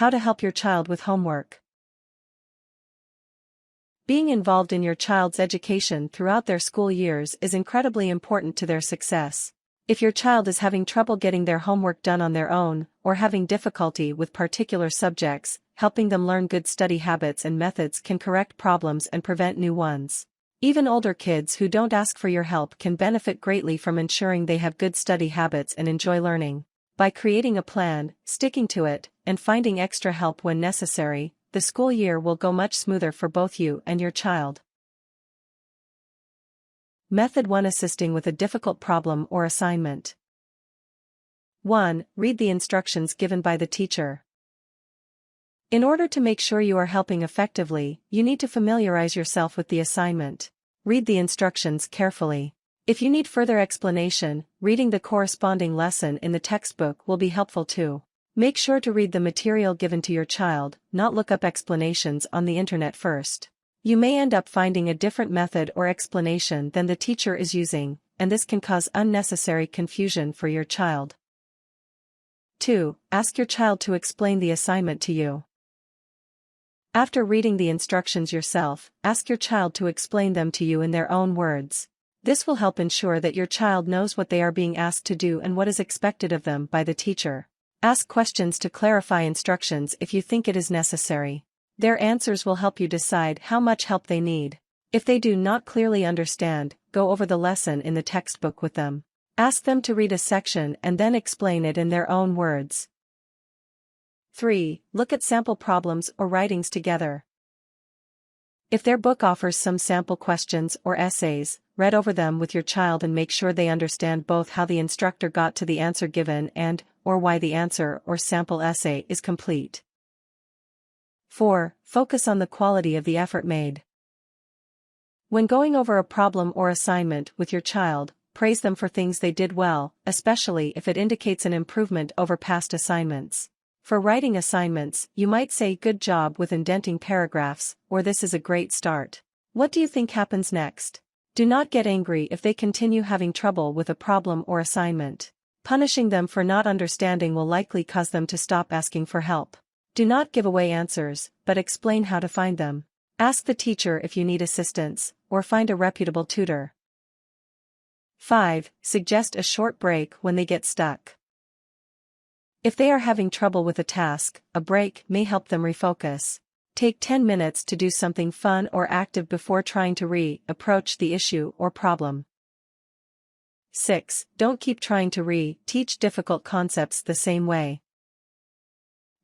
How to help your child with homework. Being involved in your child's education throughout their school years is incredibly important to their success. If your child is having trouble getting their homework done on their own, or having difficulty with particular subjects, helping them learn good study habits and methods can correct problems and prevent new ones. Even older kids who don't ask for your help can benefit greatly from ensuring they have good study habits and enjoy learning. By creating a plan, sticking to it, and finding extra help when necessary, the school year will go much smoother for both you and your child. Method 1: Assisting with a difficult problem or assignment. 1. Read the instructions given by the teacher. In order to make sure you are helping effectively, you need to familiarize yourself with the assignment. Read the instructions carefully. If you need further explanation, reading the corresponding lesson in the textbook will be helpful too. Make sure to read the material given to your child, not look up explanations on the internet first. You may end up finding a different method or explanation than the teacher is using, and this can cause unnecessary confusion for your child. 2. Ask your child to explain the assignment to you. After reading the instructions yourself, ask your child to explain them to you in their own words. This will help ensure that your child knows what they are being asked to do and what is expected of them by the teacher. Ask questions to clarify instructions if you think it is necessary. Their answers will help you decide how much help they need. If they do not clearly understand, go over the lesson in the textbook with them. Ask them to read a section and then explain it in their own words. 3. Look at sample problems or writings together. If their book offers some sample questions or essays, read over them with your child and make sure they understand both how the instructor got to the answer given or why the answer or sample essay is complete. 4. Focus on the quality of the effort made. When going over a problem or assignment with your child, praise them for things they did well, especially if it indicates an improvement over past assignments. For writing assignments, you might say "good job with indenting paragraphs," or "this is a great start. What do you think happens next?" Do not get angry if they continue having trouble with a problem or assignment. Punishing them for not understanding will likely cause them to stop asking for help. Do not give away answers, but explain how to find them. Ask the teacher if you need assistance, or find a reputable tutor. 5. Suggest a short break when they get stuck. If they are having trouble with a task, a break may help them refocus. Take 10 minutes to do something fun or active before trying to approach the issue or problem. 6. Don't keep trying to teach difficult concepts the same way.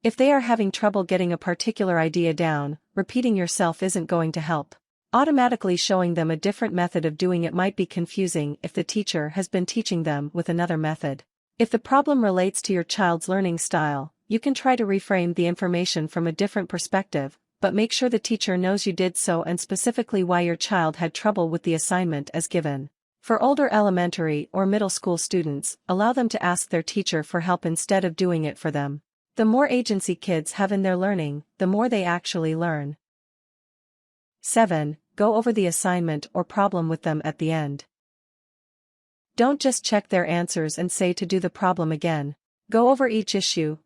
If they are having trouble getting a particular idea down, repeating yourself isn't going to help. Automatically showing them a different method of doing it might be confusing if the teacher has been teaching them with another method. If the problem relates to your child's learning style, you can try to reframe the information from a different perspective, but make sure the teacher knows you did so and specifically why your child had trouble with the assignment as given. For older elementary or middle school students, allow them to ask their teacher for help instead of doing it for them. The more agency kids have in their learning, the more they actually learn. 7. Go over the assignment or problem with them at the end. Don't just check their answers and say to do the problem again. Go over each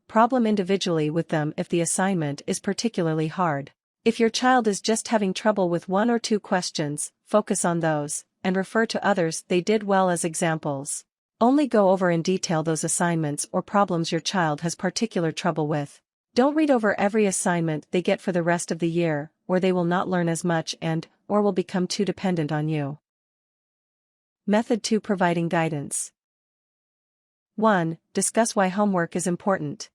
problem individually with them if the assignment is particularly hard. If your child is just having trouble with 1 or 2 questions, focus on those, and refer to others they did well as examples. Only go over in detail those assignments or problems your child has particular trouble with. Don't read over every assignment they get for the rest of the year, or they will not learn as much or will become too dependent on you. Method 2: Providing guidance. 1. Discuss why homework is important.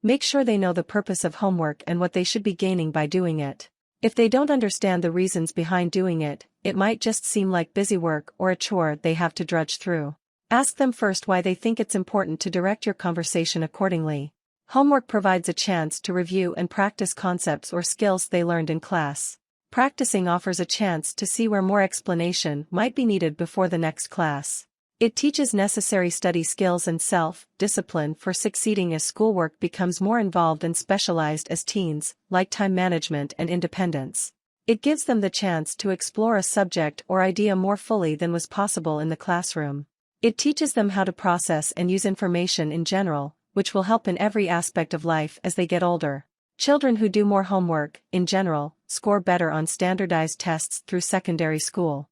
Make sure they know the purpose of homework and what they should be gaining by doing it. If they don't understand the reasons behind doing it, it might just seem like busy work or a chore they have to drudge through. Ask them first why they think it's important to direct your conversation accordingly. Homework provides a chance to review and practice concepts or skills they learned in class. Practicing offers a chance to see where more explanation might be needed before the next class. It teaches necessary study skills and self-discipline for succeeding as schoolwork becomes more involved and specialized as teens, like time management and independence. It gives them the chance to explore a subject or idea more fully than was possible in the classroom. It teaches them how to process and use information in general, which will help in every aspect of life as they get older. Children who do more homework, in general, score better on standardized tests through secondary school.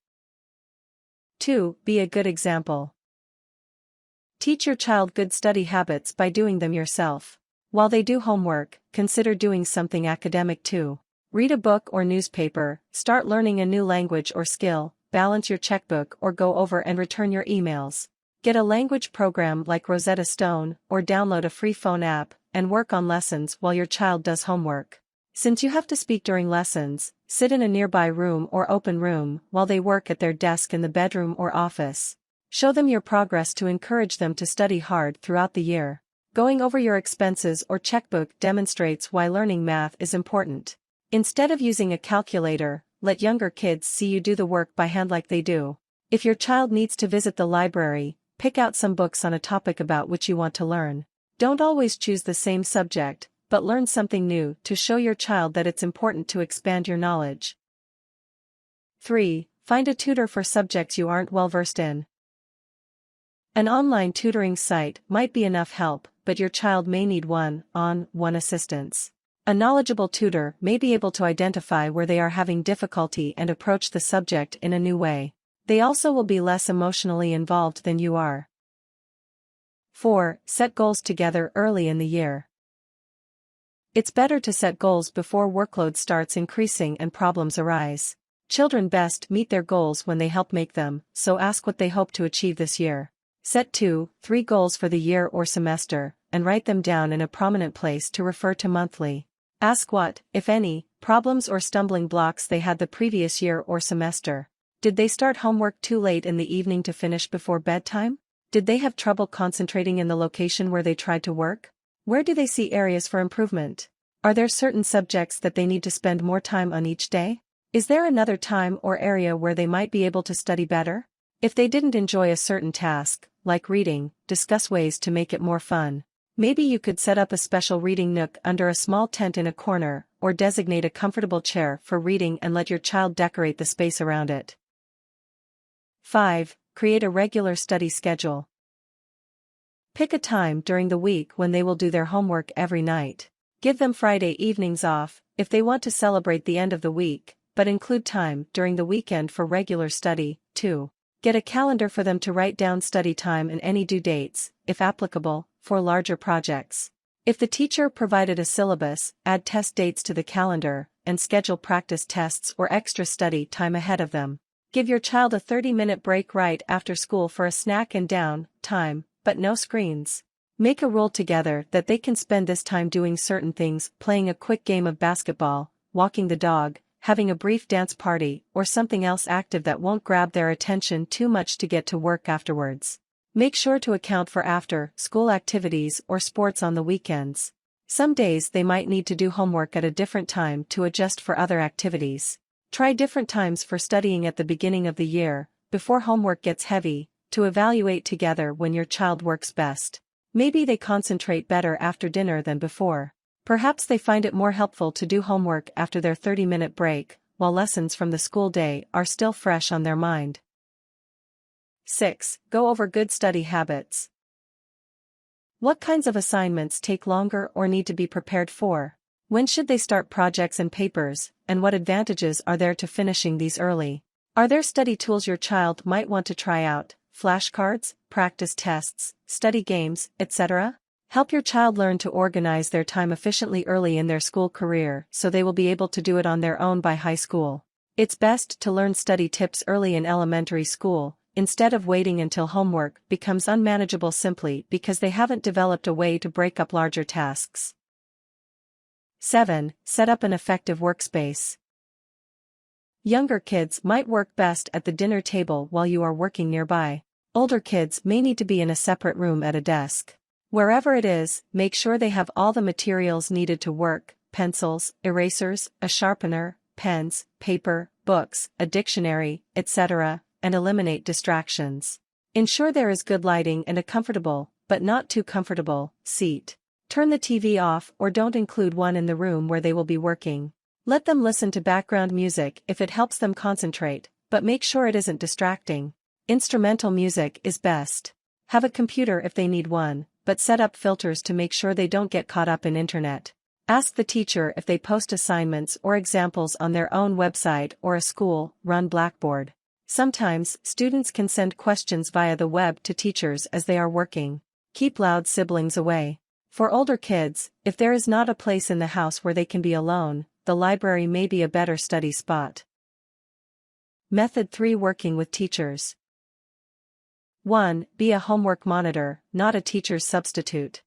2. Be a good example. Teach your child good study habits by doing them yourself. While they do homework, consider doing something academic too. Read a book or newspaper, start learning a new language or skill, balance your checkbook or go over and return your emails. Get a language program like Rosetta Stone, or download a free phone app, and work on lessons while your child does homework. Since you have to speak during lessons, sit in a nearby room or open room while they work at their desk in the bedroom or office. Show them your progress to encourage them to study hard throughout the year. Going over your expenses or checkbook demonstrates why learning math is important. Instead of using a calculator, let younger kids see you do the work by hand like they do. If your child needs to visit the library, pick out some books on a topic about which you want to learn. Don't always choose the same subject, but learn something new to show your child that it's important to expand your knowledge. 3. Find a tutor for subjects you aren't well versed in. An online tutoring site might be enough help, but your child may need one-on-one assistance. A knowledgeable tutor may be able to identify where they are having difficulty and approach the subject in a new way. They also will be less emotionally involved than you are. 4. Set goals together early in the year. It's better to set goals before workload starts increasing and problems arise. Children best meet their goals when they help make them, so ask what they hope to achieve this year. Set 2-3 goals for the year or semester, and write them down in a prominent place to refer to monthly. Ask what, if any, problems or stumbling blocks they had the previous year or semester. Did they start homework too late in the evening to finish before bedtime? Did they have trouble concentrating in the location where they tried to work? Where do they see areas for improvement? Are there certain subjects that they need to spend more time on each day? Is there another time or area where they might be able to study better? If they didn't enjoy a certain task, like reading, discuss ways to make it more fun. Maybe you could set up a special reading nook under a small tent in a corner, or designate a comfortable chair for reading and let your child decorate the space around it. 5. Create a regular study schedule. Pick a time during the week when they will do their homework every night. Give them Friday evenings off, if they want to celebrate the end of the week, but include time during the weekend for regular study, too. Get a calendar for them to write down study time and any due dates, if applicable, for larger projects. If the teacher provided a syllabus, add test dates to the calendar, and schedule practice tests or extra study time ahead of them. Give your child a 30-minute break right after school for a snack and down time, but no screens. Make a rule together that they can spend this time doing certain things, playing a quick game of basketball, walking the dog, having a brief dance party, or something else active that won't grab their attention too much to get to work afterwards. Make sure to account for after-school activities or sports on the weekends. Some days they might need to do homework at a different time to adjust for other activities. Try different times for studying at the beginning of the year, before homework gets heavy, to evaluate together when your child works best. Maybe they concentrate better after dinner than before. Perhaps they find it more helpful to do homework after their 30-minute break, while lessons from the school day are still fresh on their mind. 6. Go over good study habits. What kinds of assignments take longer or need to be prepared for? When should they start projects and papers, and what advantages are there to finishing these early? Are there study tools your child might want to try out, flashcards, practice tests, study games, etc.? Help your child learn to organize their time efficiently early in their school career so they will be able to do it on their own by high school. It's best to learn study tips early in elementary school, instead of waiting until homework becomes unmanageable simply because they haven't developed a way to break up larger tasks. 7. Set up an effective workspace. Younger kids might work best at the dinner table while you are working nearby. Older kids may need to be in a separate room at a desk. Wherever it is, make sure they have all the materials needed to work: pencils, erasers, a sharpener, pens, paper, books, a dictionary, etc., and eliminate distractions. Ensure there is good lighting and a comfortable, but not too comfortable, seat. Turn the TV off or don't include one in the room where they will be working. Let them listen to background music if it helps them concentrate, but make sure it isn't distracting. Instrumental music is best. Have a computer if they need one, but set up filters to make sure they don't get caught up in internet. Ask the teacher if they post assignments or examples on their own website or a school-run Blackboard. Sometimes, students can send questions via the web to teachers as they are working. Keep loud siblings away. For older kids, if there is not a place in the house where they can be alone, the library may be a better study spot. Method 3: Working with teachers. 1. Be a homework monitor, not a teacher's substitute.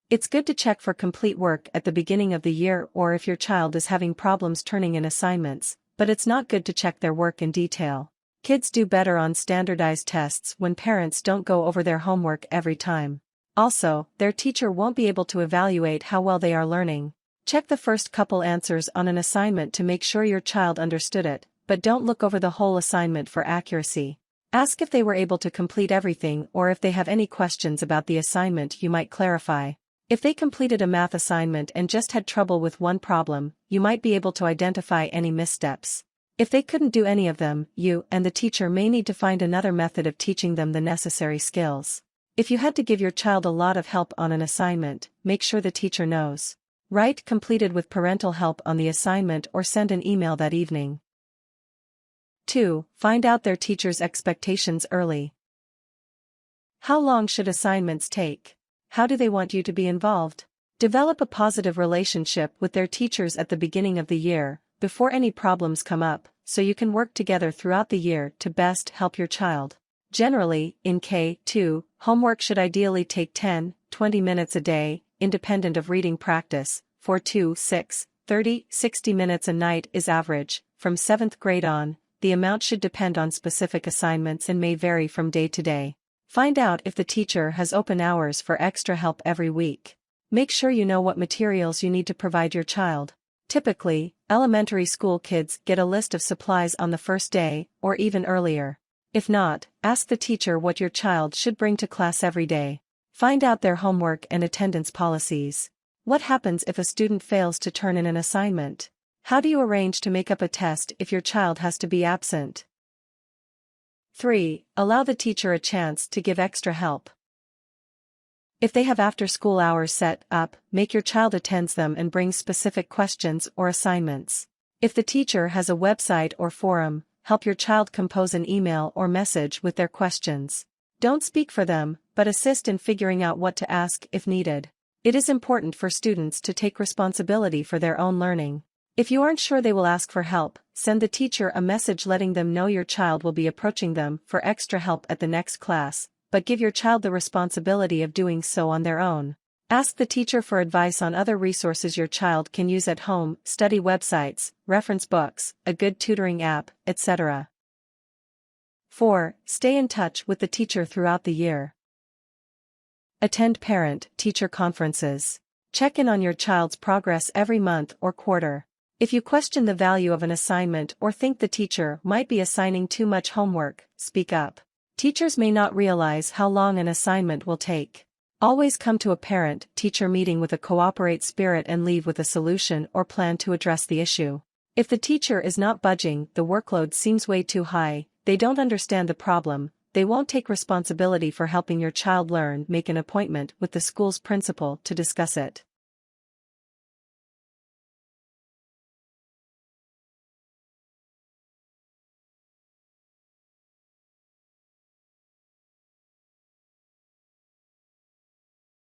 It's good to check for complete work at the beginning of the year or if your child is having problems turning in assignments, but it's not good to check their work in detail. Kids do better on standardized tests when parents don't go over their homework every time. Also, their teacher won't be able to evaluate how well they are learning. Check the first couple answers on an assignment to make sure your child understood it, but don't look over the whole assignment for accuracy. Ask if they were able to complete everything or if they have any questions about the assignment you might clarify. If they completed a math assignment and just had trouble with one problem, you might be able to identify any missteps. If they couldn't do any of them, you and the teacher may need to find another method of teaching them the necessary skills. If you had to give your child a lot of help on an assignment, make sure the teacher knows. Write "completed with parental help" on the assignment or send an email that evening. 2. Find out their teacher's expectations early. How long should assignments take? How do they want you to be involved? Develop a positive relationship with their teachers at the beginning of the year, before any problems come up, so you can work together throughout the year to best help your child. Generally, in K-2, homework should ideally take 10-20 minutes a day, independent of reading practice. 4-6, 30-60 minutes a night is average. From 7th grade on, the amount should depend on specific assignments and may vary from day to day. Find out if the teacher has open hours for extra help every week. Make sure you know what materials you need to provide your child. Typically, elementary school kids get a list of supplies on the first day, or even earlier. If not, ask the teacher what your child should bring to class every day. Find out their homework and attendance policies. What happens if a student fails to turn in an assignment? How do you arrange to make up a test if your child has to be absent? 3. Allow the teacher a chance to give extra help. If they have after-school hours set up, make your child attends them and brings specific questions or assignments. If the teacher has a website or forum, help your child compose an email or message with their questions. Don't speak for them, but assist in figuring out what to ask if needed. It is important for students to take responsibility for their own learning. If you aren't sure they will ask for help, send the teacher a message letting them know your child will be approaching them for extra help at the next class, but give your child the responsibility of doing so on their own. Ask the teacher for advice on other resources your child can use at home, study websites, reference books, a good tutoring app, etc. 4. Stay in touch with the teacher throughout the year. Attend parent-teacher conferences. Check in on your child's progress every month or quarter. If you question the value of an assignment or think the teacher might be assigning too much homework, speak up. Teachers may not realize how long an assignment will take. Always come to a parent-teacher meeting with a cooperate spirit and leave with a solution or plan to address the issue. If the teacher is not budging, the workload seems way too high, they don't understand the problem, they won't take responsibility for helping your child learn, make an appointment with the school's principal to discuss it.